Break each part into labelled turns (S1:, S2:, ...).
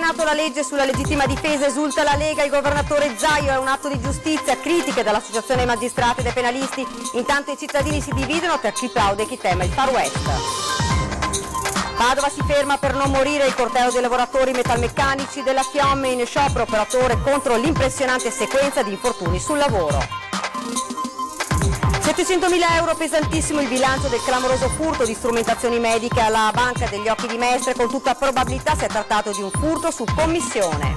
S1: Senato la legge sulla legittima difesa, esulta la Lega, il governatore Zaia, è un atto di giustizia, critiche dall'associazione dei magistrati e dei penalisti. Intanto i cittadini si dividono tra chi plaude e chi teme il Far West. Padova si ferma per non morire, il corteo dei lavoratori metalmeccanici della FIOM in sciopero operatore contro l'impressionante sequenza di infortuni sul lavoro. 700.000 euro, pesantissimo il bilancio del clamoroso furto di strumentazioni mediche alla Banca degli Occhi di Mestre. Con tutta probabilità si è trattato di un furto su commissione.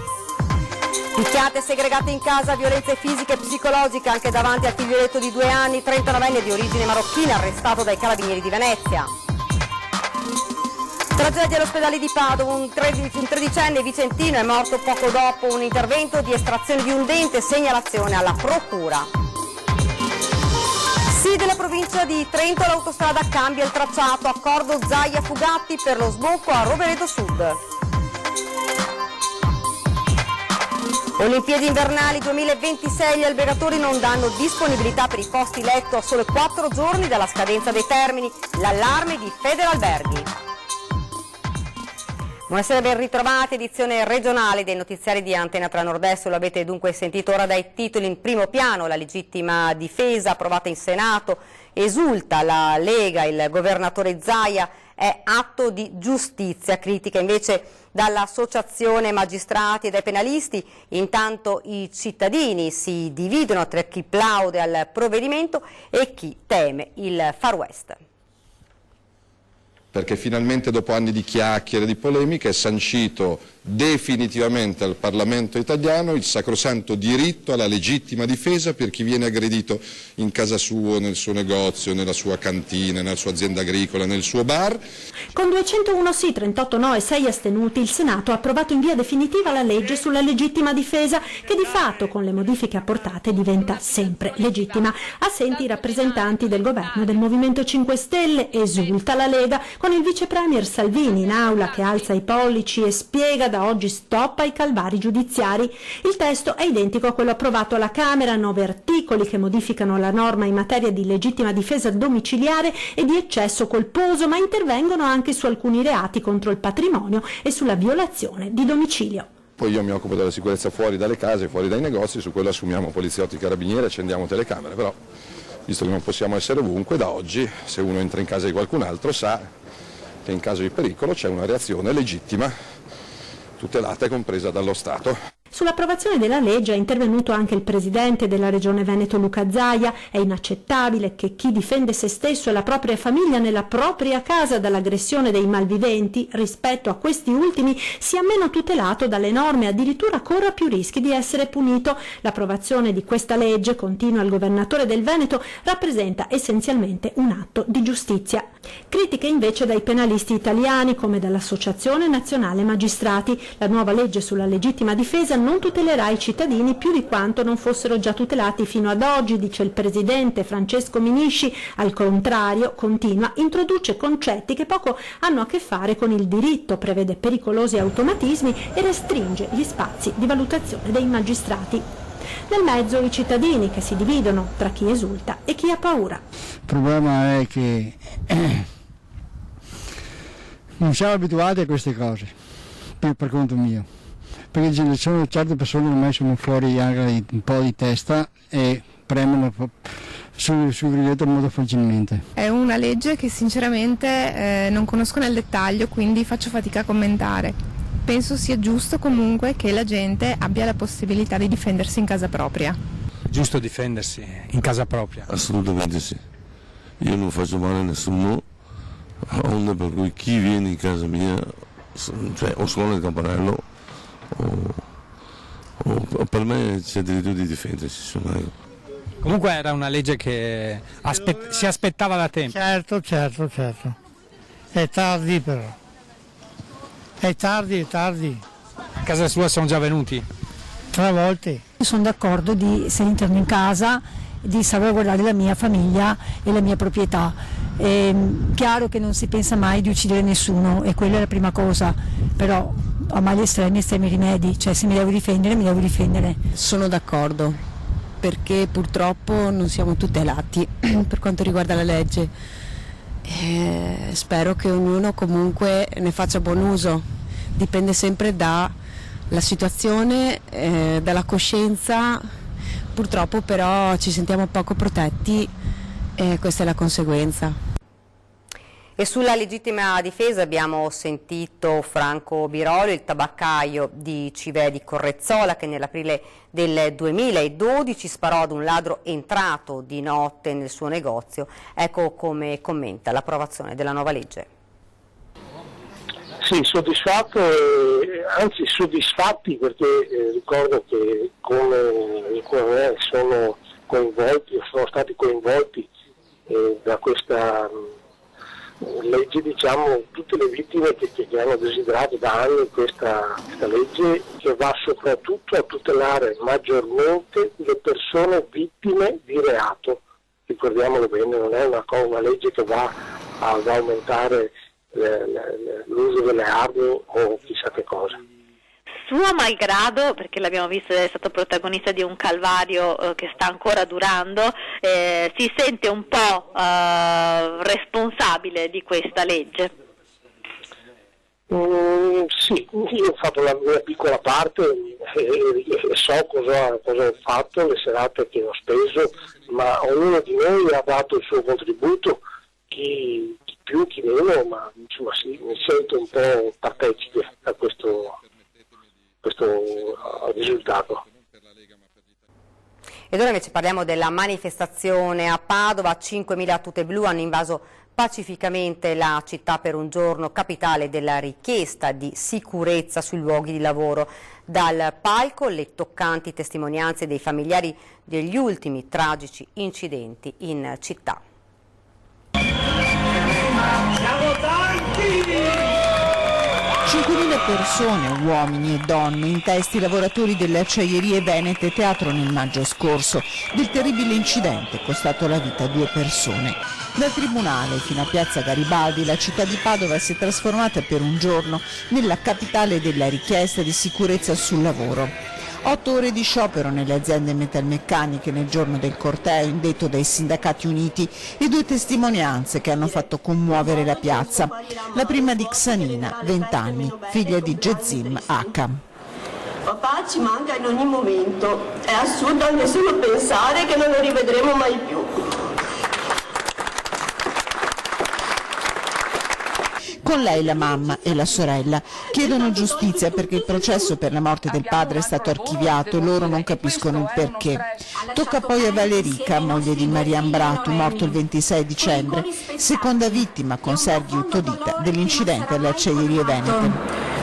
S1: Picchiate segregate in casa, violenze fisiche e psicologiche anche davanti al figlioletto di 2 anni, 39enne di origine marocchina arrestato dai carabinieri di Venezia. Tragedia all'ospedale di Padova, un 13enne vicentino è morto poco dopo un intervento di estrazione di un dente, segnalazione alla procura. Sì della provincia di Trento, l'autostrada cambia il tracciato, accordo Zaia-Fugatti per lo sbocco a Rovereto Sud. Olimpiadi invernali 2026, gli albergatori non danno disponibilità per i posti letto a solo 4 giorni dalla scadenza dei termini, l'allarme di Federalberghi. Buonasera, ben ritrovati, edizione regionale dei notiziari di Antena 3 Nord-Est. Lo avete dunque sentito ora dai titoli in primo piano: la legittima difesa approvata in Senato, esulta la Lega, il governatore Zaia, è atto di giustizia, critica invece dall'associazione magistrati e dai penalisti. Intanto i cittadini si dividono tra chi plaude al provvedimento e chi teme il Far West.
S2: Perché finalmente dopo anni di chiacchiere, di polemiche, è sancito definitivamente al Parlamento italiano il sacrosanto diritto alla legittima difesa per chi viene aggredito in casa sua, nel suo negozio, nella sua cantina, nella sua azienda agricola, nel suo bar.
S3: Con 201 sì, 38 no e 6 astenuti, il Senato ha approvato in via definitiva la legge sulla legittima difesa, che di fatto con le modifiche apportate diventa sempre legittima. Assenti i rappresentanti del governo e del Movimento 5 Stelle, esulta la Lega, con il vice premier Salvini in aula che alza i pollici e spiega da oggi stop ai calvari giudiziari. Il testo è identico a quello approvato alla Camera, 9 articoli che modificano la norma in materia di legittima difesa domiciliare e di eccesso colposo, ma intervengono anche su alcuni reati contro il patrimonio e sulla violazione di domicilio.
S2: Poi io mi occupo della sicurezza fuori dalle case, fuori dai negozi, su quello assumiamo poliziotti, carabinieri, accendiamo telecamere, però visto che non possiamo essere ovunque, da oggi se uno entra in casa di qualcun altro sa che in caso di pericolo c'è una reazione legittima, tutelata e compresa dallo Stato.
S3: Sull'approvazione della legge è intervenuto anche il presidente della Regione Veneto Luca Zaia. È inaccettabile che chi difende se stesso e la propria famiglia nella propria casa dall'aggressione dei malviventi, rispetto a questi ultimi, sia meno tutelato dalle norme e addirittura corra più rischi di essere punito. L'approvazione di questa legge, continua il governatore del Veneto, rappresenta essenzialmente un atto di giustizia. Critiche invece dai penalisti italiani, come dall'Associazione Nazionale Magistrati. La nuova legge sulla legittima difesa non tutelerà i cittadini più di quanto non fossero già tutelati fino ad oggi, dice il presidente Francesco Minisci. Al contrario, continua, introduce concetti che poco hanno a che fare con il diritto, prevede pericolosi automatismi e restringe gli spazi di valutazione dei magistrati. Nel mezzo i cittadini che si dividono tra chi esulta e chi ha paura.
S4: Il problema è che non siamo abituati a queste cose, per conto mio, perché ci sono certe persone che ormai sono fuori anche un po' di testa e premono sul grilletto molto facilmente.
S5: È una legge che sinceramente non conosco nel dettaglio, quindi faccio fatica a commentare. Penso sia giusto comunque che la gente abbia la possibilità di difendersi in casa propria.
S6: Giusto difendersi in casa propria?
S7: Assolutamente sì. Io non faccio male a nessuno, onde per cui chi viene in casa mia, cioè, o suona il campanello o per me c'è il diritto di difendersi.
S6: Comunque era una legge che si aspettava da tempo.
S4: Certo. È tardi però. È tardi.
S6: A casa sua sono già venuti?
S4: 3 volte.
S8: Io sono d'accordo se entrano in casa di salvaguardare la mia famiglia e la mia proprietà. È chiaro che non si pensa mai di uccidere nessuno e quella è la prima cosa, però a mali estremi rimedi, cioè se mi devo difendere.
S9: Sono d'accordo, perché purtroppo non siamo tutelati per quanto riguarda la legge. Spero che ognuno comunque ne faccia buon uso, dipende sempre da la situazione della coscienza, purtroppo però ci sentiamo poco protetti e questa è la conseguenza.
S1: E sulla legittima difesa abbiamo sentito Franco Birolio, il tabaccaio di Civè di Correzzola, che nell'aprile del 2012 sparò ad un ladro entrato di notte nel suo negozio. Ecco come commenta l'approvazione della nuova legge.
S10: Sì, soddisfatto, anzi soddisfatti, perché ricordo che come me sono stati coinvolti da questa legge, diciamo, tutte le vittime che hanno desiderato da anni questa legge, che va soprattutto a tutelare maggiormente le persone vittime di reato. Ricordiamolo bene, non è una legge che va ad aumentare l'uso delle armi o chissà che cosa.
S11: Suo malgrado, perché l'abbiamo visto, è stato protagonista di un calvario che sta ancora durando, si sente un po' responsabile di questa legge?
S10: Sì, io ho fatto la mia piccola parte e so cosa ho fatto, le serate che ho speso, ma ognuno di noi ha dato il suo contributo, chi più, chi meno, ma insomma sì, mi sento un po' partecipe a questo risultato.
S1: Ed ora invece parliamo della manifestazione a Padova. 5.000 tute blu hanno invaso pacificamente la città per un giorno, capitale della richiesta di sicurezza sui luoghi di lavoro. Dal palco le toccanti testimonianze dei familiari degli ultimi tragici incidenti in città.
S12: Siamo tanti!
S13: 5.000 persone, uomini e donne, intesti lavoratori delle acciaierie venete teatro nel maggio scorso del terribile incidente costato la vita a 2 persone. Dal Tribunale fino a Piazza Garibaldi la città di Padova si è trasformata per un giorno nella capitale della richiesta di sicurezza sul lavoro. 8 ore di sciopero nelle aziende metalmeccaniche nel giorno del corteo indetto dai sindacati uniti e 2 testimonianze che hanno fatto commuovere la piazza. La prima di Xanina, 20 anni, figlia di Gezim H.
S14: Papà ci manca in ogni momento, è assurdo anche solo pensare che non lo rivedremo mai più.
S13: Con lei la mamma e la sorella chiedono giustizia perché il processo per la morte del padre è stato archiviato e loro non capiscono il perché. Tocca poi a Valerica, moglie di Marian Bratu, morto il 26 dicembre, seconda vittima con Sergio Uttodita dell'incidente alle acciaierie venete.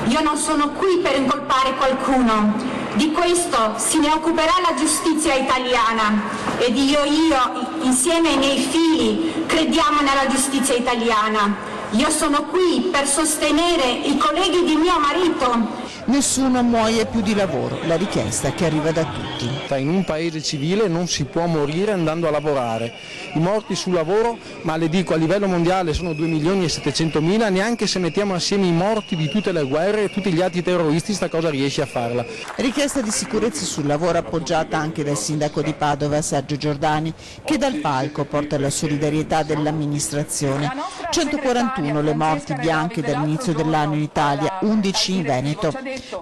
S15: Io non sono qui per incolpare qualcuno, di questo se ne occuperà la giustizia italiana ed io insieme ai miei figli crediamo nella giustizia italiana. Io sono qui per sostenere i colleghi di mio marito.
S13: Nessuno muoia più di lavoro, la richiesta che arriva da tutti.
S16: In un paese civile non si può morire andando a lavorare. I morti sul lavoro, ma le dico, a livello mondiale sono 2.700.000, neanche se mettiamo assieme i morti di tutte le guerre e tutti gli atti terroristi sta cosa riesce a farla.
S13: Richiesta di sicurezza sul lavoro appoggiata anche dal sindaco di Padova, Sergio Giordani, che dal palco porta la solidarietà dell'amministrazione. 141 le morti bianche dall'inizio dell'anno in Italia, 11 in Veneto.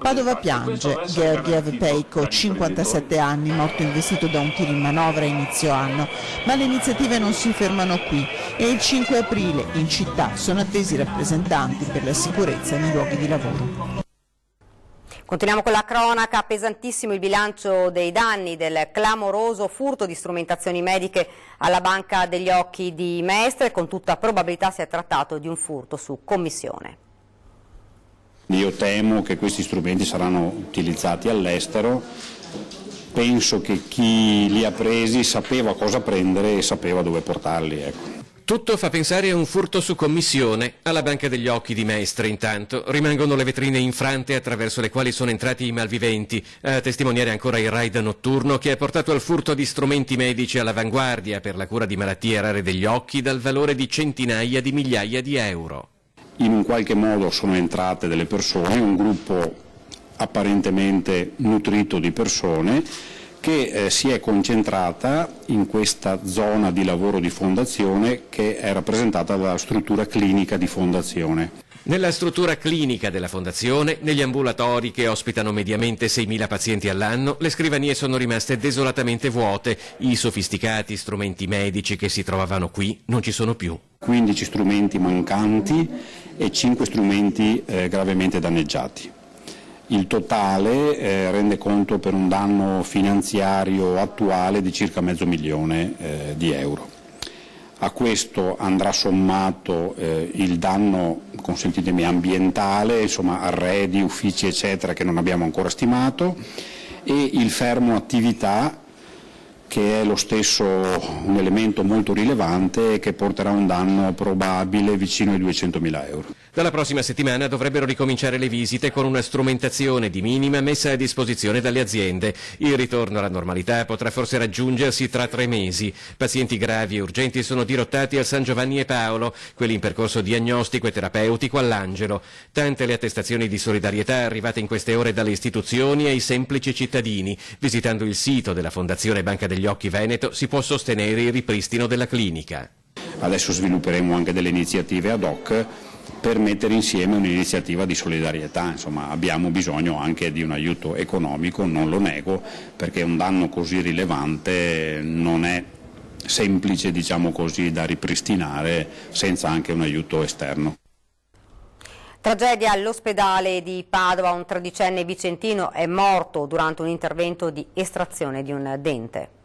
S13: Padova piange, Georgiev Peiko, 57 anni, morto investito da un tiro in manovra a inizio anno, ma le iniziative non si fermano qui e il 5 aprile in città sono attesi rappresentanti per la sicurezza nei luoghi di lavoro.
S1: Continuiamo con la cronaca. Pesantissimo il bilancio dei danni del clamoroso furto di strumentazioni mediche alla Banca degli Occhi di Mestre. Con tutta probabilità si è trattato di un furto su commissione.
S17: Io temo che questi strumenti saranno utilizzati all'estero, penso che chi li ha presi sapeva cosa prendere e sapeva dove portarli. Ecco.
S18: Tutto fa pensare a un furto su commissione. Alla Banca degli Occhi di Mestre, intanto, rimangono le vetrine infrante attraverso le quali sono entrati i malviventi, a testimoniare ancora il raid notturno che ha portato al furto di strumenti medici all'avanguardia per la cura di malattie rare degli occhi dal valore di centinaia di migliaia di euro.
S17: In un qualche modo sono entrate delle persone, un gruppo apparentemente nutrito di persone che si è concentrata in questa zona di lavoro di fondazione che è rappresentata dalla struttura clinica di fondazione.
S18: Nella struttura clinica della Fondazione, negli ambulatori che ospitano mediamente 6.000 pazienti all'anno, le scrivanie sono rimaste desolatamente vuote. I sofisticati strumenti medici che si trovavano qui non ci sono più.
S17: 15 strumenti mancanti e 5 strumenti gravemente danneggiati. Il totale rende conto per un danno finanziario attuale di circa $500.000 di euro. A questo andrà sommato il danno, consentitemi, ambientale, insomma arredi, uffici eccetera che non abbiamo ancora stimato, e il fermo attività, che è lo stesso un elemento molto rilevante e che porterà un danno probabile vicino ai €200.000.
S18: Dalla prossima settimana dovrebbero ricominciare le visite con una strumentazione di minima messa a disposizione dalle aziende. Il ritorno alla normalità potrà forse raggiungersi tra 3 mesi. Pazienti gravi e urgenti sono dirottati al San Giovanni e Paolo, quelli in percorso diagnostico e terapeutico all'Angelo. Tante le attestazioni di solidarietà arrivate in queste ore dalle istituzioni ai semplici cittadini. Visitando il sito della Fondazione Banca degli Occhi Veneto si può sostenere il ripristino della clinica.
S17: Adesso svilupperemo anche delle iniziative ad hoc per mettere insieme un'iniziativa di solidarietà. Insomma, abbiamo bisogno anche di un aiuto economico, non lo nego, perché un danno così rilevante non è semplice, diciamo così, da ripristinare senza anche un aiuto esterno.
S1: Tragedia all'ospedale di Padova, un 13enne vicentino è morto durante un intervento di estrazione di un dente.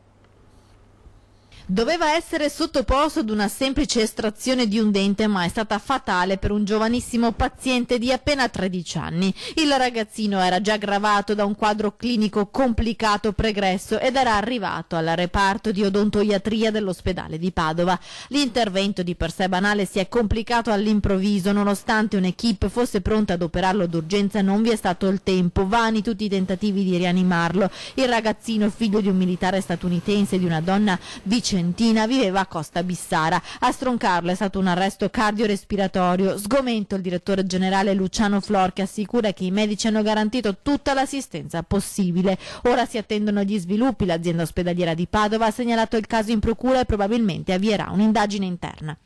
S19: Doveva essere sottoposto ad una semplice estrazione di un dente, ma è stata fatale per un giovanissimo paziente di appena 13 anni. Il ragazzino era già aggravato da un quadro clinico complicato pregresso ed era arrivato al reparto di odontoiatria dell'ospedale di Padova. L'intervento, di per sé banale, si è complicato all'improvviso. Nonostante un'equipe fosse pronta ad operarlo d'urgenza, non vi è stato il tempo. Vani tutti i tentativi di rianimarlo. Il ragazzino, figlio di un militare statunitense e di una donna vicentina, viveva a Costa Bissara. A stroncarlo è stato un arresto cardiorespiratorio. Sgomento il direttore generale Luciano Flor, che assicura che i medici hanno garantito tutta l'assistenza possibile. Ora si attendono gli sviluppi. L'azienda ospedaliera di Padova ha segnalato il caso in procura e probabilmente avvierà un'indagine interna.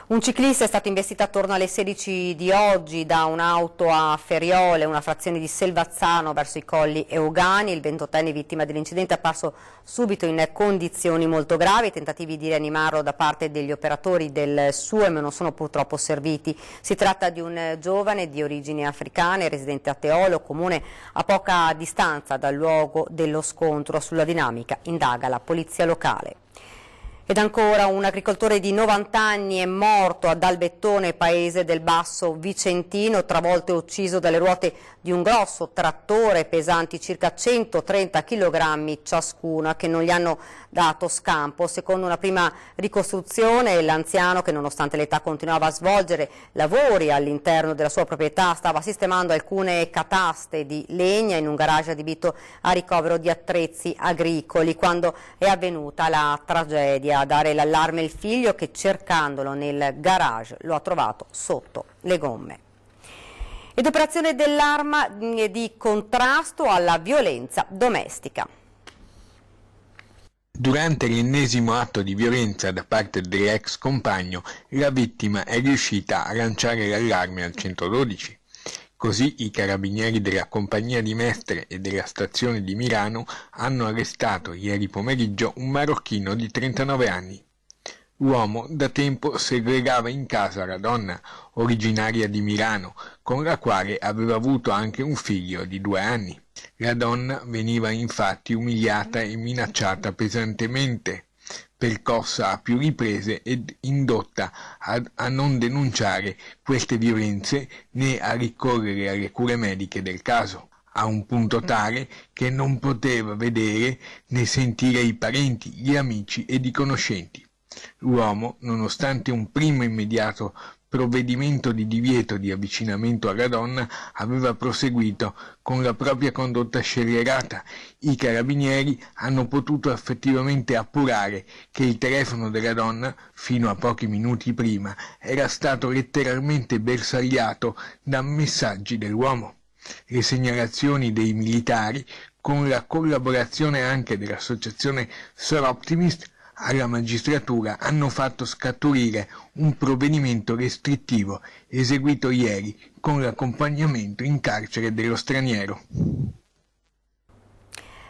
S1: Un ciclista è stato investito attorno alle 16 di oggi da un'auto a Feriole, una frazione di Selvazzano verso i Colli Eugani. Il 28enne vittima dell'incidente è apparso subito in condizioni molto gravi. I tentativi di rianimarlo da parte degli operatori del SUEM non sono purtroppo serviti. Si tratta di un giovane di origini africane, residente a Teolo, comune a poca distanza dal luogo dello scontro. Sulla dinamica indaga la polizia locale. Ed ancora un agricoltore di 90 anni è morto ad Albettone, paese del Basso Vicentino, travolto e ucciso dalle ruote di un grosso trattore pesanti circa 130 kg ciascuna, che non gli hanno dato scampo. Secondo una prima ricostruzione, l'anziano, che nonostante l'età continuava a svolgere lavori all'interno della sua proprietà, stava sistemando alcune cataste di legna in un garage adibito a ricovero di attrezzi agricoli, quando è avvenuta la tragedia. A dare l'allarme il figlio, che cercandolo nel garage lo ha trovato sotto le gomme. Ed operazione dell'Arma di contrasto alla violenza domestica.
S20: Durante l'ennesimo atto di violenza da parte dell'ex compagno, la vittima è riuscita a lanciare l'allarme al 112. Così i carabinieri della compagnia di Mestre e della stazione di Milano hanno arrestato ieri pomeriggio un marocchino di 39 anni. L'uomo da tempo segregava in casa la donna, originaria di Milano, con la quale aveva avuto anche un figlio di 2 anni. La donna veniva infatti umiliata e minacciata pesantemente, percossa a più riprese ed indotta a non denunciare queste violenze né a ricorrere alle cure mediche del caso, a un punto tale che non poteva vedere né sentire i parenti, gli amici ed i conoscenti. L'uomo, nonostante un primo immediato provvedimento di divieto di avvicinamento alla donna, aveva proseguito con la propria condotta scellerata. I carabinieri hanno potuto effettivamente appurare che il telefono della donna, fino a pochi minuti prima, era stato letteralmente bersagliato da messaggi dell'uomo. Le segnalazioni dei militari, con la collaborazione anche dell'associazione Soroptimist, alla magistratura hanno fatto scaturire un provvedimento restrittivo eseguito ieri con l'accompagnamento in carcere dello straniero.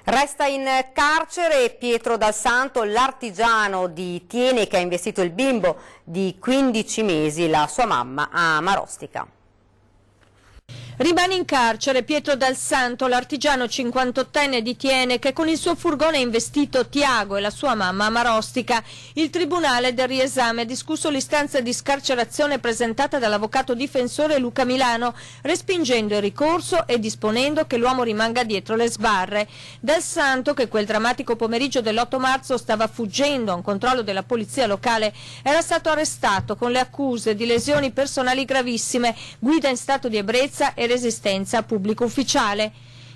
S1: Resta in carcere Pietro Dal Santo, l'artigiano di Tiene che ha investito il bimbo di 15 mesi, la sua mamma, a Marostica.
S21: Rimane in carcere Pietro Dal Santo, l'artigiano 58enne di Tiene che con il suo furgone ha investito Tiago e la sua mamma a Marostica. Il Tribunale del riesame ha discusso l'istanza di scarcerazione presentata dall'avvocato difensore Luca Milano, respingendo il ricorso e disponendo che l'uomo rimanga dietro le sbarre. Dal Santo, che quel drammatico pomeriggio dell'8 marzo stava fuggendo a un controllo della polizia locale, era stato arrestato con le accuse di lesioni personali gravissime, guida in stato di ebbrezza e resistenza a pubblico ufficiale.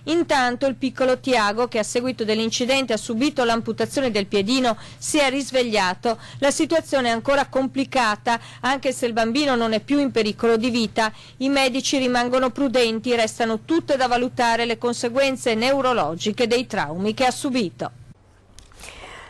S21: Intanto il piccolo Tiago, che a seguito dell'incidente ha subito l'amputazione del piedino, si è risvegliato. La situazione è ancora complicata, anche se il bambino non è più in pericolo di vita. I medici rimangono prudenti, restano tutte da valutare le conseguenze neurologiche dei traumi che ha subito.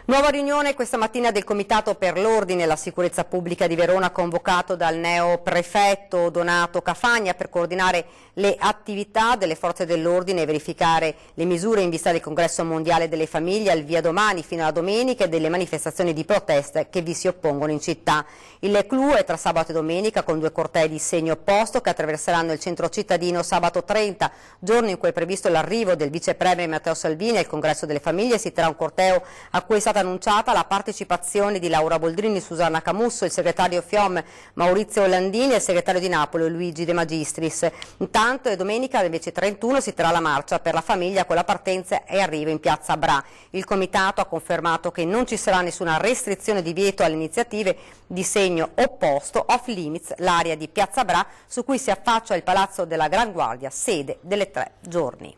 S1: Nuova riunione questa mattina del Comitato per l'Ordine e la Sicurezza Pubblica di Verona, convocato dal neoprefetto Donato Cafagna per coordinare le attività delle forze dell'ordine e verificare le misure in vista del Congresso Mondiale delle Famiglie al via domani fino alla domenica e delle manifestazioni di protesta che vi si oppongono in città. Il clou è tra sabato e domenica con 2 cortei di segno opposto che attraverseranno il centro cittadino sabato 30, giorno in cui è previsto l'arrivo del vice premier Matteo Salvini al Congresso delle Famiglie. Si terrà un corteo a cui è stata annunciata la partecipazione di Laura Boldrini, Susanna Camusso, il segretario FIOM Maurizio Landini e il segretario di Napoli Luigi De Magistris. Intanto domenica invece 31 si terrà la marcia per la famiglia con la partenza e arrivo in piazza Bra. Il comitato ha confermato che non ci sarà nessuna restrizione di vieto alle iniziative di segno opposto, off limits l'area di piazza Bra su cui si affaccia il Palazzo della Gran Guardia, sede delle 3 giorni.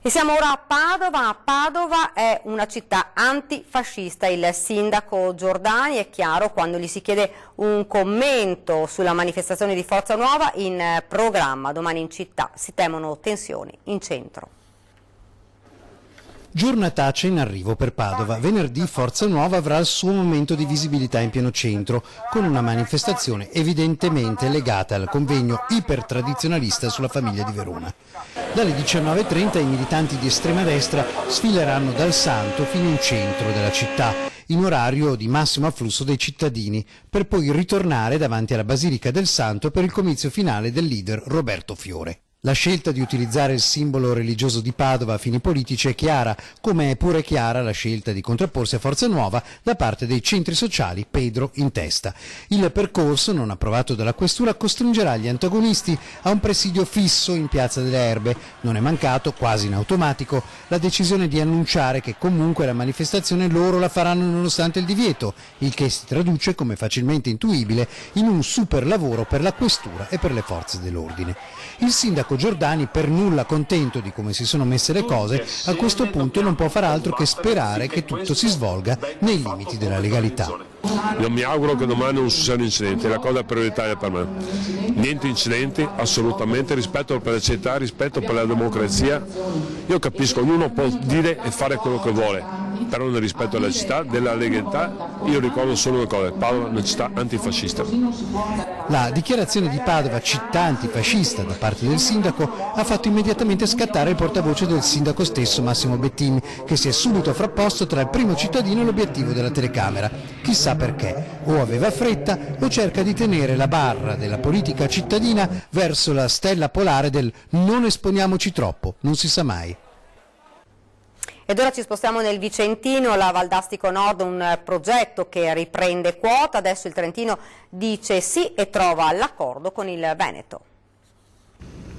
S1: E siamo ora a Padova. Padova è una città antifascista. Il sindaco Giordani è chiaro quando gli si chiede un commento sulla manifestazione di Forza Nuova in programma domani in città. Si temono tensioni in centro.
S22: Giornataccia in arrivo per Padova. Venerdì Forza Nuova avrà il suo momento di visibilità in pieno centro, con una manifestazione evidentemente legata al convegno ipertradizionalista sulla famiglia di Verona. Dalle 19:30 i militanti di estrema destra sfileranno dal Santo fino in centro della città, in orario di massimo afflusso dei cittadini, per poi ritornare davanti alla Basilica del Santo per il comizio finale del leader Roberto Fiore. La scelta di utilizzare il simbolo religioso di Padova a fini politici è chiara, come è pure chiara la scelta di contrapporsi a Forza Nuova da parte dei centri sociali Pedro in testa. Il percorso, non approvato dalla Questura, costringerà gli antagonisti a un presidio fisso in Piazza delle Erbe. Non è mancato, quasi in automatico, la decisione di annunciare che comunque la manifestazione loro la faranno nonostante il divieto, il che si traduce, come facilmente intuibile, in un super lavoro per la Questura e per le forze dell'ordine. Il sindaco Giordani, per nulla contento di come si sono messe le cose, a questo punto non può far altro che sperare che tutto si svolga nei limiti della legalità.
S23: Io mi auguro che domani non ci siano incidenti, è la cosa prioritaria per me. Niente incidenti, assolutamente, rispetto per la città, rispetto per la democrazia. Io capisco, ognuno può dire e fare quello che vuole, però nel rispetto della città, della legalità, io ricordo solo una cosa: Padova è una città antifascista.
S22: La dichiarazione di Padova città antifascista da parte del sindaco ha fatto immediatamente scattare il portavoce del sindaco stesso, Massimo Bettini, che si è subito frapposto tra il primo cittadino e l'obiettivo della telecamera. Chissà perché, o aveva fretta o cerca di tenere la barra della politica cittadina verso la stella polare del non esponiamoci troppo, non si sa mai.
S1: Ed ora ci spostiamo nel Vicentino, la Valdastico Nord, un progetto che riprende quota. Adesso il Trentino dice sì e trova l'accordo con il Veneto.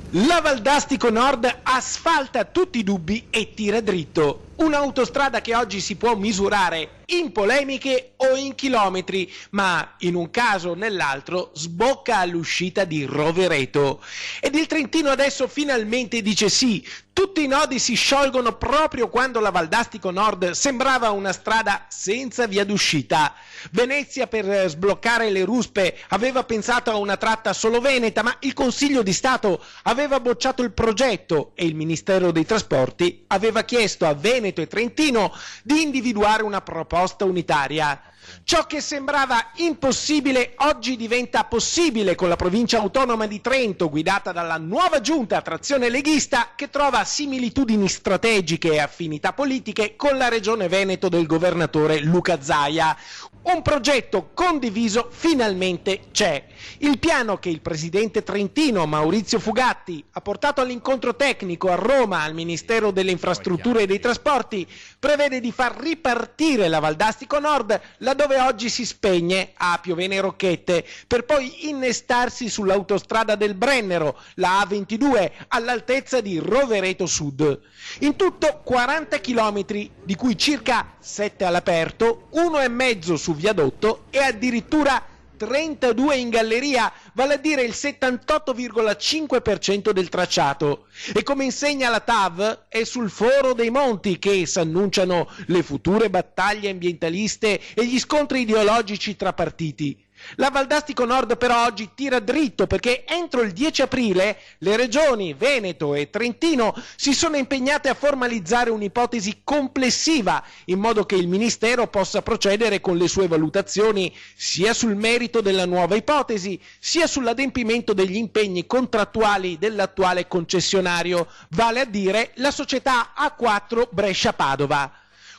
S24: La Valdastico Nord asfalta tutti i dubbi e tira dritto. Un'autostrada che oggi si può misurare in polemiche o in chilometri, ma in un caso o nell'altro sbocca all'uscita di Rovereto. Ed il Trentino adesso finalmente dice sì. Tutti i nodi si sciolgono proprio quando la Valdastico Nord sembrava una strada senza via d'uscita. Venezia, per sbloccare le ruspe, aveva pensato a una tratta solo veneta, ma il Consiglio di Stato aveva bocciato il progetto e il Ministero dei Trasporti aveva chiesto a Veneto Veneto e Trentino di individuare una proposta unitaria. Ciò che sembrava impossibile oggi diventa possibile con la provincia autonoma di Trento, guidata dalla nuova giunta a trazione leghista, che trova similitudini strategiche e affinità politiche con la regione Veneto del governatore Luca Zaia. Un progetto condiviso finalmente c'è. Il piano che il presidente trentino Maurizio Fugatti ha portato all'incontro tecnico a Roma al Ministero delle Infrastrutture e dei Trasporti prevede di far ripartire la Valdastico Nord laddove oggi si spegne a Piovene Rocchette, per poi innestarsi sull'autostrada del Brennero, la A22, all'altezza di Rovereto Sud. In tutto 40 chilometri, di cui circa 7 all'aperto, 1,5 su viadotto e addirittura 32 in galleria, vale a dire il 78,5% del tracciato. E come insegna la TAV, è sul Foro dei Monti che s'annunciano le future battaglie ambientaliste e gli scontri ideologici tra partiti. La Valdastico Nord però oggi tira dritto perché entro il 10 aprile le regioni Veneto e Trentino si sono impegnate a formalizzare un'ipotesi complessiva in modo che il Ministero possa procedere con le sue valutazioni sia sul merito della nuova ipotesi sia sull'adempimento degli impegni contrattuali dell'attuale concessionario, vale a dire la società A4 Brescia-Padova.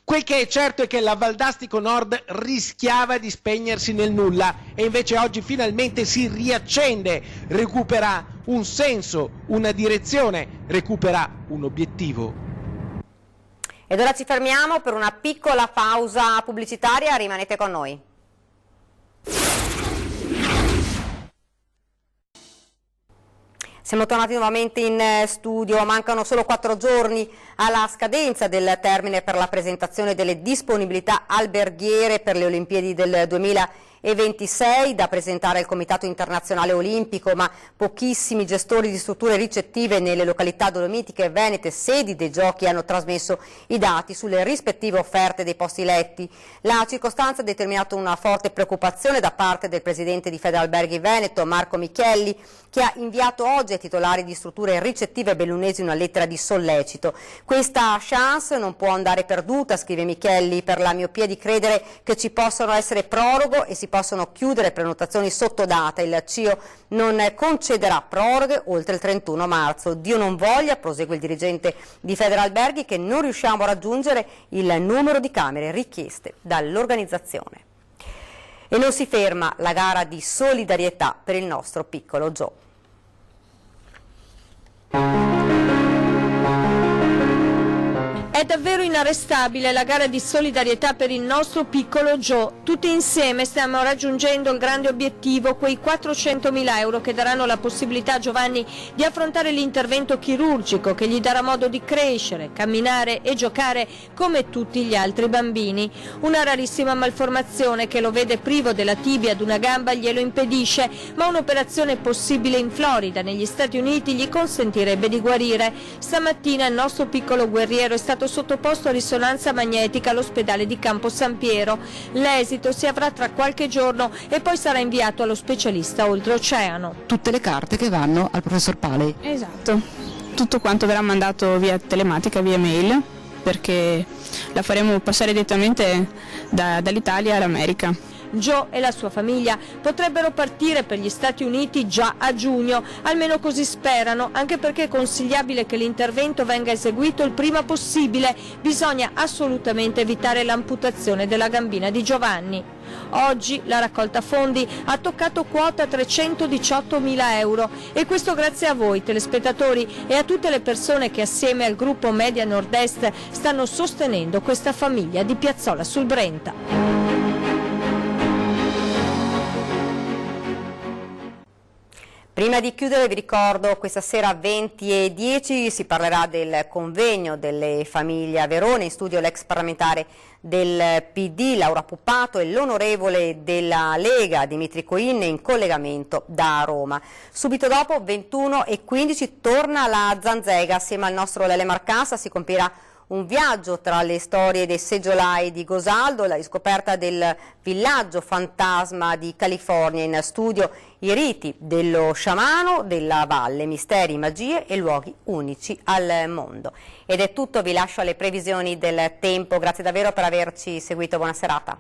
S24: Quel che è certo è che la Valdastico Nord rischiava di spegnersi nel nulla e invece oggi finalmente si riaccende, recupera un senso, una direzione, recupera un obiettivo.
S1: Ed ora ci fermiamo per una piccola pausa pubblicitaria, rimanete con noi. Siamo tornati nuovamente in studio, mancano solo 4 giorni alla scadenza del termine per la presentazione delle disponibilità alberghiere per le Olimpiadi del 2026 da presentare al Comitato Internazionale Olimpico, ma pochissimi gestori di strutture ricettive nelle località dolomitiche e venete, sedi dei giochi, hanno trasmesso i dati sulle rispettive offerte dei posti letti. La circostanza ha determinato una forte preoccupazione da parte del presidente di Federalberghi Veneto, Marco Michelli, che ha inviato oggi ai titolari di strutture ricettive bellunesi una lettera di sollecito. Questa chance non può andare perduta, scrive Michelli, per la miopia di credere che ci possano essere prorogo e si possono chiudere prenotazioni sotto data. Il CIO non concederà proroghe oltre il 31 marzo. Dio non voglia, prosegue il dirigente di Federalberghi, che non riusciamo a raggiungere il numero di camere richieste dall'organizzazione. E non si ferma la gara di solidarietà per il nostro piccolo Joe.
S21: È davvero inarrestabile la gara di solidarietà per il nostro piccolo Joe. Tutti insieme stiamo raggiungendo il grande obiettivo, quei 400.000 euro che daranno la possibilità a Giovanni di affrontare l'intervento chirurgico che gli darà modo di crescere, camminare e giocare come tutti gli altri bambini. Una rarissima malformazione che lo vede privo della tibia ad una gamba glielo impedisce, ma un'operazione possibile in Florida, negli Stati Uniti, gli consentirebbe di guarire. Stamattina il nostro piccolo guerriero è stato sottoposto a risonanza magnetica all'ospedale di Campo San Piero. L'esito si avrà tra qualche giorno e poi sarà inviato allo specialista oltreoceano.
S2: Tutte le carte che vanno al professor Paley.
S3: Esatto, tutto quanto verrà mandato via telematica, via mail, perché la faremo passare direttamente dall'Italia all'America.
S21: Joe e la sua famiglia potrebbero partire per gli Stati Uniti già a giugno, almeno così sperano, anche perché è consigliabile che l'intervento venga eseguito il prima possibile. Bisogna assolutamente evitare l'amputazione della gambina di Giovanni. Oggi la raccolta fondi ha toccato quota 318.000 euro e questo grazie a voi telespettatori e a tutte le persone che assieme al gruppo Media Nord-Est stanno sostenendo questa famiglia di Piazzola sul Brenta.
S1: Prima di chiudere vi ricordo questa sera 20:10 si parlerà del convegno delle famiglie a Verona, in studio l'ex parlamentare del PD Laura Puppato e l'onorevole della Lega Dimitri Coin in collegamento da Roma. Subito dopo 21:15 torna la Zanzega, assieme al nostro Lele Marcassa si compirà un viaggio tra le storie dei seggiolai di Gosaldo, la riscoperta del villaggio fantasma di California. In studio i riti dello sciamano della valle, misteri, magie e luoghi unici al mondo. Ed è tutto, vi lascio alle previsioni del tempo. Grazie davvero per averci seguito, buona serata.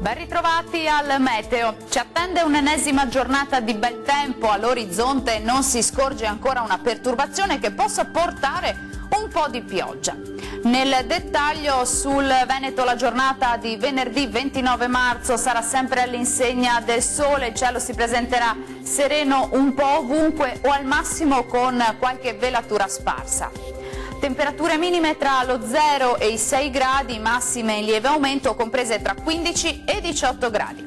S4: Ben ritrovati al meteo. Ci attende un'ennesima giornata di bel tempo. All'orizzonte non si scorge ancora una perturbazione che possa portare un po' di pioggia. Nel dettaglio, sul Veneto la giornata di venerdì 29 marzo sarà sempre all'insegna del sole, il cielo si presenterà sereno un po' ovunque o al massimo con qualche velatura sparsa. Temperature minime tra lo 0 e i 6 gradi, massime in lieve aumento comprese tra 15 e 18 gradi.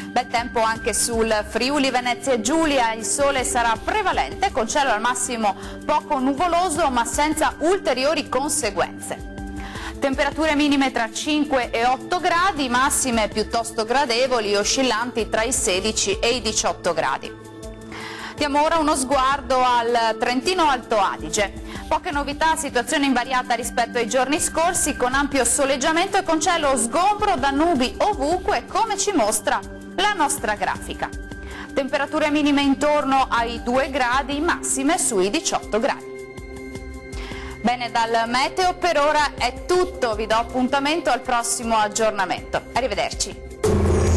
S4: Bel tempo anche sul Friuli Venezia Giulia, il sole sarà prevalente con cielo al massimo poco nuvoloso ma senza ulteriori conseguenze. Temperature minime tra 5 e 8 gradi, massime piuttosto gradevoli, oscillanti tra i 16 e i 18 gradi. Diamo ora uno sguardo al Trentino Alto Adige. Poche novità, situazione invariata rispetto ai giorni scorsi, con ampio soleggiamento e con cielo sgombro da nubi ovunque, come ci mostra la nostra grafica. Temperature minime intorno ai 2 gradi, massime sui 18 gradi. Bene, dal meteo per ora è tutto, vi do appuntamento al prossimo aggiornamento. Arrivederci.